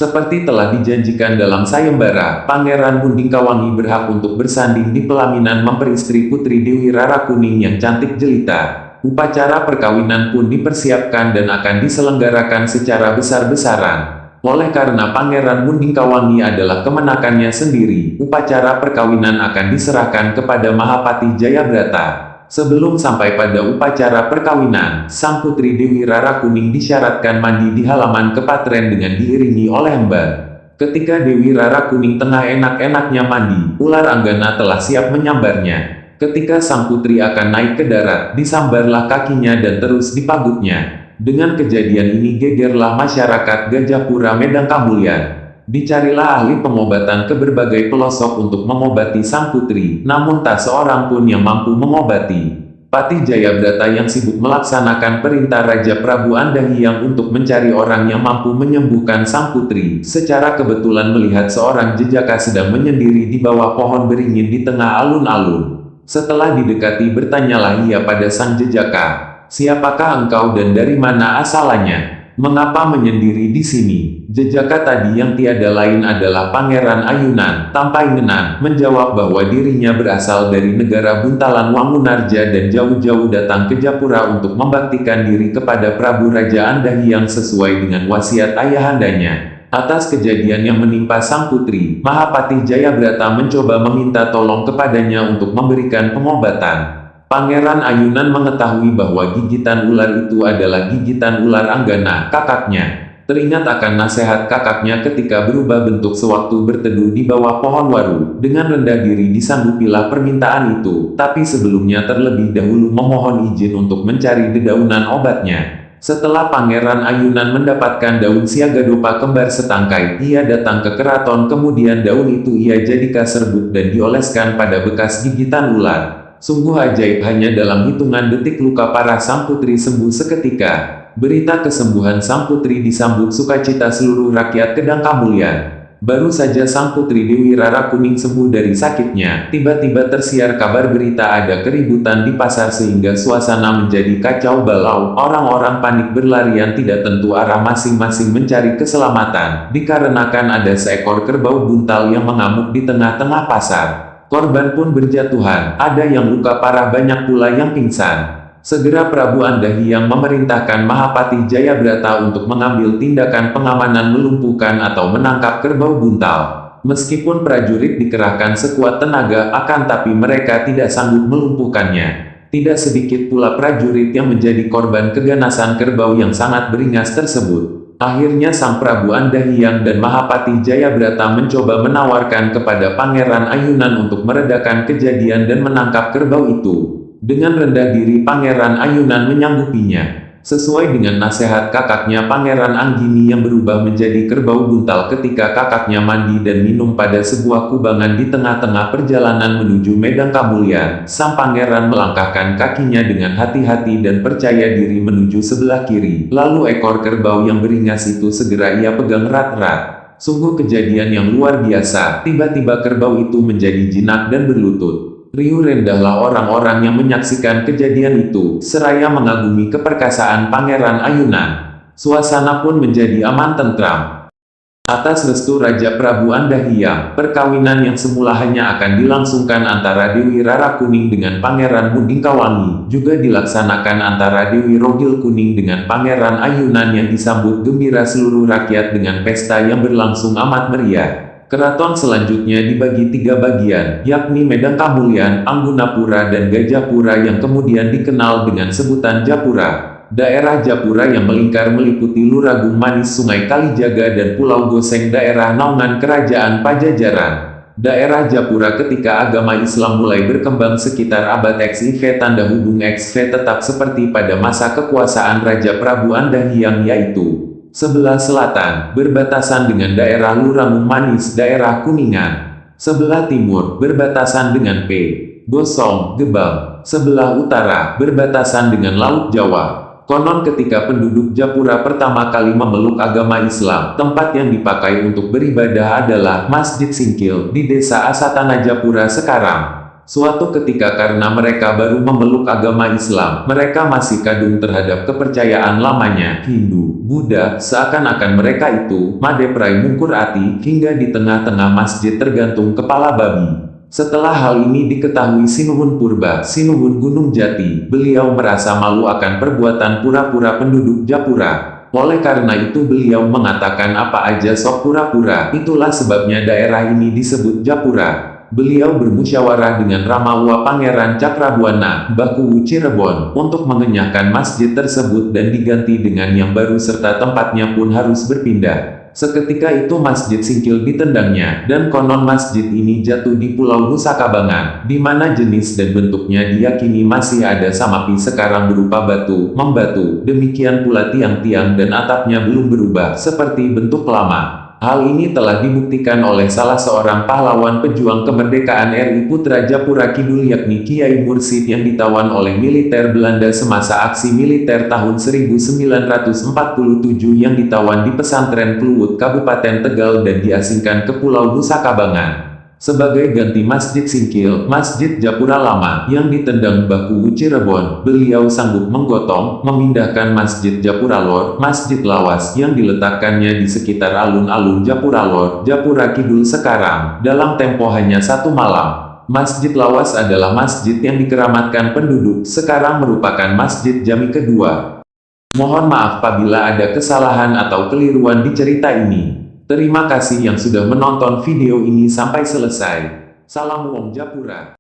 Seperti telah dijanjikan dalam sayembara, Pangeran Bundingkawangi berhak untuk bersanding di pelaminan memperistri Putri Dewi Rara Kuning yang cantik jelita. Upacara perkawinan pun dipersiapkan dan akan diselenggarakan secara besar-besaran. Oleh karena Pangeran Bundingkawangi adalah kemenakannya sendiri, upacara perkawinan akan diserahkan kepada Mahapati Jayabrata. Sebelum sampai pada upacara perkawinan, sang Putri Dewi Rara Kuning disyaratkan mandi di halaman kepatren dengan diiringi oleh emban. Ketika Dewi Rara Kuning tengah enak-enaknya mandi, ular Anggana telah siap menyambarnya. Ketika sang putri akan naik ke darat, disambarlah kakinya dan terus dipagutnya. Dengan kejadian ini gegerlah masyarakat Gajapura Medang Kamulyan. Dicarilah ahli pengobatan ke berbagai pelosok untuk mengobati sang putri, namun tak seorang pun yang mampu mengobati. Patih Jayabrata yang sibuk melaksanakan perintah Raja Prabu Andahyang untuk mencari orang yang mampu menyembuhkan sang putri, secara kebetulan melihat seorang jejaka sedang menyendiri di bawah pohon beringin di tengah alun-alun. Setelah didekati bertanyalah ia pada sang jejaka, "Siapakah engkau dan dari mana asalnya? Mengapa menyendiri di sini?" Jejaka tadi yang tiada lain adalah Pangeran Ayunan, Tampaingenan, menjawab bahwa dirinya berasal dari negara Buntalan Wangunarja dan jauh-jauh datang ke Japura untuk membaktikan diri kepada Prabu Raja Andahyang sesuai dengan wasiat ayahandanya. Atas kejadian yang menimpa sang putri, Mahapati Jayabrata mencoba meminta tolong kepadanya untuk memberikan pengobatan. Pangeran Ayunan mengetahui bahwa gigitan ular itu adalah gigitan ular Anggana, kakaknya. Teringat akan nasihat kakaknya ketika berubah bentuk sewaktu berteduh di bawah pohon waru. Dengan rendah diri disanggupilah permintaan itu, tapi sebelumnya terlebih dahulu memohon izin untuk mencari dedaunan obatnya. Setelah Pangeran Ayunan mendapatkan daun siagadopa kembar setangkai, ia datang ke keraton, kemudian daun itu ia jadikan serbuk dan dioleskan pada bekas gigitan ular. Sungguh ajaib, hanya dalam hitungan detik luka parah sang putri sembuh seketika. Berita kesembuhan sang putri disambut sukacita seluruh rakyat Kedang Kamulyan. Baru saja sang putri Dewi Rara Kuning sembuh dari sakitnya, tiba-tiba tersiar kabar berita ada keributan di pasar sehingga suasana menjadi kacau balau. Orang-orang panik berlarian tidak tentu arah masing-masing mencari keselamatan, dikarenakan ada seekor kerbau buntal yang mengamuk di tengah-tengah pasar. Korban pun berjatuhan, ada yang luka parah, banyak pula yang pingsan. Segera Prabu Andahyang memerintahkan Mahapati Jayabrata untuk mengambil tindakan pengamanan melumpuhkan atau menangkap kerbau buntal. Meskipun prajurit dikerahkan sekuat tenaga, akan tapi mereka tidak sanggup melumpuhkannya. Tidak sedikit pula prajurit yang menjadi korban keganasan kerbau yang sangat beringas tersebut. Akhirnya sang Prabu Andahyang dan Mahapati Jayabrata mencoba menawarkan kepada Pangeran Ayunan untuk meredakan kejadian dan menangkap kerbau itu. Dengan rendah diri Pangeran Ayunan menyanggupinya. Sesuai dengan nasihat kakaknya Pangeran Anggini yang berubah menjadi kerbau buntal ketika kakaknya mandi dan minum pada sebuah kubangan di tengah-tengah perjalanan menuju Medang Kamulyan, sang pangeran melangkahkan kakinya dengan hati-hati dan percaya diri menuju sebelah kiri. Lalu ekor kerbau yang beringas itu segera ia pegang erat-erat. Sungguh kejadian yang luar biasa, tiba-tiba kerbau itu menjadi jinak dan berlutut. Riuh rendahlah orang-orang yang menyaksikan kejadian itu, seraya mengagumi keperkasaan Pangeran Ayunan. Suasana pun menjadi aman tentram. Atas restu Raja Prabu Andahyang, perkawinan yang semula hanya akan dilangsungkan antara Dewi Rara Kuning dengan Pangeran Bundingkawangi, juga dilaksanakan antara Dewi Rogil Kuning dengan Pangeran Ayunan yang disambut gembira seluruh rakyat dengan pesta yang berlangsung amat meriah. Keraton selanjutnya dibagi 3 bagian, yakni Medang Kamulyan, Anggunapura dan Gajapura yang kemudian dikenal dengan sebutan Japura. Daerah Japura yang melingkar meliputi Luragung Manis, Sungai Kalijaga dan Pulau Goseng, daerah naungan Kerajaan Pajajaran. Daerah Japura ketika agama Islam mulai berkembang sekitar abad XIV, tanda hubung XV tetap seperti pada masa kekuasaan Raja Prabu Andahyang, yaitu sebelah selatan, berbatasan dengan daerah Luragung Manis, daerah Kuningan. Sebelah timur, berbatasan dengan Gosong, Gebang. Sebelah utara, berbatasan dengan Laut Jawa. Konon ketika penduduk Japura pertama kali memeluk agama Islam, tempat yang dipakai untuk beribadah adalah Masjid Singkil, di desa Asatana Japura sekarang. Suatu ketika karena mereka baru memeluk agama Islam, mereka masih kadung terhadap kepercayaan lamanya, Hindu, Buddha, seakan-akan mereka itu, Madeprai Mungkur Ati, hingga di tengah-tengah masjid tergantung kepala babi. Setelah hal ini diketahui Sinuhun Purba, Sinuhun Gunung Jati, beliau merasa malu akan perbuatan pura-pura penduduk Japura. Oleh karena itu beliau mengatakan apa aja sok pura-pura, itulah sebabnya daerah ini disebut Japura. Beliau bermusyawarah dengan Ramawa Pangeran Cakrabuana, Bakuwu Cirebon, untuk mengenyahkan masjid tersebut dan diganti dengan yang baru serta tempatnya pun harus berpindah. Seketika itu masjid Singkil ditendangnya, dan konon masjid ini jatuh di Pulau Nusa Kambangan, di mana jenis dan bentuknya diyakini masih ada samapi sekarang berupa batu, membatu, demikian pula tiang-tiang dan atapnya belum berubah seperti bentuk lama. Hal ini telah dibuktikan oleh salah seorang pahlawan pejuang kemerdekaan RI Putra Japura Kidul yakni Kiai Mursid yang ditawan oleh militer Belanda semasa aksi militer tahun 1947 yang ditawan di pesantren Kluwut Kabupaten Tegal dan diasingkan ke Pulau Nusa Kambangan. Sebagai ganti Masjid Singkil, Masjid Japura Lama, yang ditendang Bakuwu Cirebon, beliau sanggup menggotong, memindahkan Masjid Japura Lor, Masjid Lawas, yang diletakkannya di sekitar alun-alun Japura Lor, Japura Kidul sekarang, dalam tempo hanya 1 malam. Masjid Lawas adalah masjid yang dikeramatkan penduduk, sekarang merupakan Masjid Jami kedua. Mohon maaf apabila ada kesalahan atau keliruan di cerita ini. Terima kasih yang sudah menonton video ini sampai selesai. Salam Wong Japura.